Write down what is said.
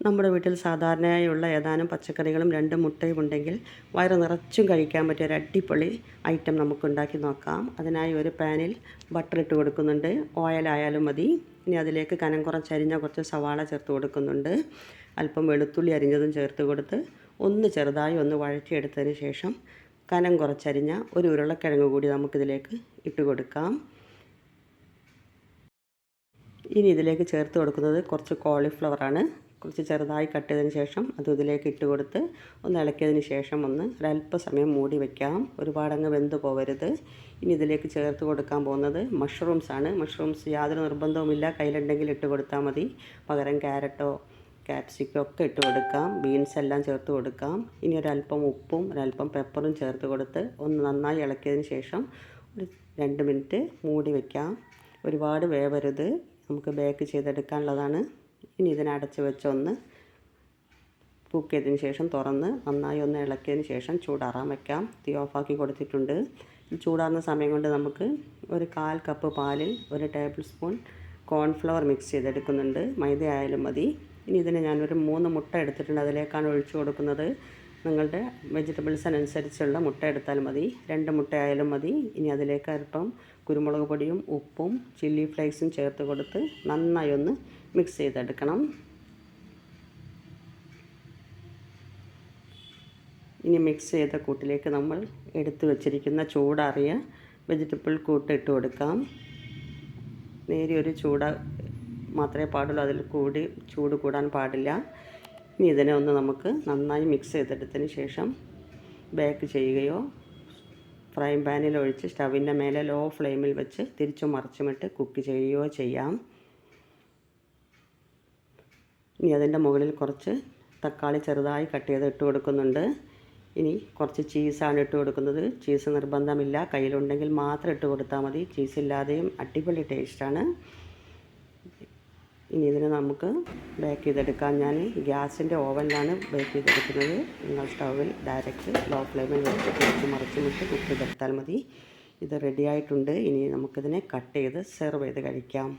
നമ്മുടെ വീട്ടിൽ സാധാരണയായുള്ള ഏതാനും പച്ചക്കറികളും 2 മുട്ടയും ഉണ്ടെങ്കിൽ വയറ് നിറച്ചും കഴിക്കാൻ പറ്റിയ ഒരു അടിപൊളി ഐറ്റം നമുക്ക് ഉണ്ടാക്കി നോക്കാം. അതിനായി ഒരു പാനിൽ ബട്ടർ ഇട്ട് കൊടുക്കുന്നുണ്ട്. ഓയിലായാലും മതി. ഇനി അതിലേക്ക് കനം കുറച്ചരിഞ്ഞ കുറച്ച് സവാള ചേർത്ത് കൊടുക്കുന്നുണ്ട്. അല്പം വെളുത്തുള്ളി അരിഞ്ഞതും ചേർത്ത് കൊടുത്ത് ഒന്ന് ചെറുതായി ഒന്ന് വഴറ്റിയെടുത്തതിന് ശേഷം കനം കുറച്ചരിഞ്ഞ ഒരു ഉരുളക്കിഴങ്ങ് കൂടി നമുക്കിതിലേക്ക് ഇട്ട് കൊടുക്കാം. ഇനി ഇതിലേക്ക് ചേർത്ത് കൊടുക്കുന്നത് കുറച്ച് കോളിഫ്ലവറാണ്. കുറച്ച് ചെറുതായി കട്ട് ചെയ്തതിന് ശേഷം അത് ഇതിലേക്ക് ഇട്ട് കൊടുത്ത് ഒന്ന് ഇളക്കിയതിന് ശേഷം ഒരല്പസമയം മൂടി വയ്ക്കാം. ഒരുപാടങ്ങ് വെന്ത് പോകരുത്. ഇനി ഇതിലേക്ക് ചേർത്ത് കൊടുക്കാൻ പോകുന്നത് മഷ്റൂംസാണ്. മഷ്റൂംസ് യാതൊരു നിർബന്ധവുമില്ല, കയ്യിലുണ്ടെങ്കിൽ ഇട്ട് കൊടുത്താൽ മതി. പകരം ക്യാരറ്റോ ക്യാപ്സിക്കോ ഒക്കെ ഇട്ട് കൊടുക്കാം. ബീൻസ് എല്ലാം ചേർത്ത് കൊടുക്കാം. ഇനി ഒരല്പം ഉപ്പും ഒരല്പം പെപ്പറും ചേർത്ത് കൊടുത്ത് ഒന്ന് നന്നായി ഇളക്കിയതിന് ശേഷം ഒരു 2 മിനിറ്റ് മൂടി വയ്ക്കാം. ഒരുപാട് വേവരുത്, നമുക്ക് ബേക്ക് ചെയ്തെടുക്കാനുള്ളതാണ്. ഇനി ഇതിനടച്ച് വെച്ച് ഒന്ന് കുക്ക് ചെയ്തതിന് ശേഷം തുറന്ന് നന്നായി ഒന്ന് ഇളക്കിയതിന് ശേഷം ചൂടാറാൻ വയ്ക്കാം. തീ ഓഫാക്കി കൊടുത്തിട്ടുണ്ട്. ചൂടാറുന്ന സമയം കൊണ്ട് നമുക്ക് ഒരു 1/4 കപ്പ് പാലിൽ 1 ടേബിൾ സ്പൂൺ കോൺഫ്ലവർ മിക്സ് ചെയ്തെടുക്കുന്നുണ്ട്. മൈദ ആയാലും മതി. ഇനി ഇതിന് ഞാനൊരു 3 മുട്ട എടുത്തിട്ടുണ്ട്. അതിലേക്കാണ് ഒഴിച്ചു കൊടുക്കുന്നത്. നിങ്ങളുടെ വെജിറ്റബിൾസിനനുസരിച്ചുള്ള മുട്ട എടുത്താൽ മതി. 2 മുട്ട ആയാലും മതി. ഇനി അതിലേക്ക് അല്പം കുരുമുളക് പൊടിയും ഉപ്പും ചില്ലി ഫ്ലേക്സും ചേർത്ത് കൊടുത്ത് നന്നായി ഒന്ന് മിക്സ് ചെയ്തെടുക്കണം. ഇനി മിക്സ് ചെയ്ത കൂട്ടിലേക്ക് നമ്മൾ എടുത്തു വച്ചിരിക്കുന്ന ചൂടാറിയ വെജിറ്റബിൾ കൂട്ട് ഇട്ട് കൊടുക്കാം. നേരിയൊരു മാത്രമേ പാടുള്ളൂ, അതിൽ ചൂട് കൂടാൻ പാടില്ല. ഇനി ഇതിനെ ഒന്ന് നമുക്ക് നന്നായി മിക്സ് ചെയ്തെടുത്തതിന് ശേഷം ബേക്ക് ചെയ്യുകയോ ഫ്രൈ പാനിൽ ഒഴിച്ച് സ്റ്റവിൻ്റെ മേലെ ലോ ഫ്ലെയിമിൽ വെച്ച് തിരിച്ചും മറിച്ചുമിട്ട് കുക്ക് ചെയ്യുകയോ ചെയ്യാം. ഇനി അതിൻ്റെ മുകളിൽ കുറച്ച് തക്കാളി ചെറുതായി കട്ട് ചെയ്ത് ഇട്ട് കൊടുക്കുന്നുണ്ട്. ഇനി കുറച്ച് ചീസാണ് ഇട്ട് കൊടുക്കുന്നത്. ചീസ് നിർബന്ധമില്ല, കയ്യിലുണ്ടെങ്കിൽ മാത്രം ഇട്ട് കൊടുത്താൽ മതി. ചീസ് ഇല്ലാതെയും അടിപൊളി ടേസ്റ്റാണ്. ഇനി ഇതിനെ നമുക്ക് ബേക്ക് ചെയ്തെടുക്കാം. ഞാൻ ഗ്യാസിൻ്റെ ഓവനിലാണ് ബേക്ക് ചെയ്തെടുക്കുന്നത്. നിങ്ങൾ സ്റ്റൗവിൽ ഡയറക്റ്റ് ലോ ഫ്ലെയിമിൽ വെച്ച് തിരിച്ച് മറിച്ചുമിട്ട് കുക്ക് ചെയ്തെടുത്താൽ മതി. ഇത് റെഡി ആയിട്ടുണ്ട്. ഇനി നമുക്കിതിനെ കട്ട് ചെയ്ത് സെർവ് ചെയ്ത് കഴിക്കാം.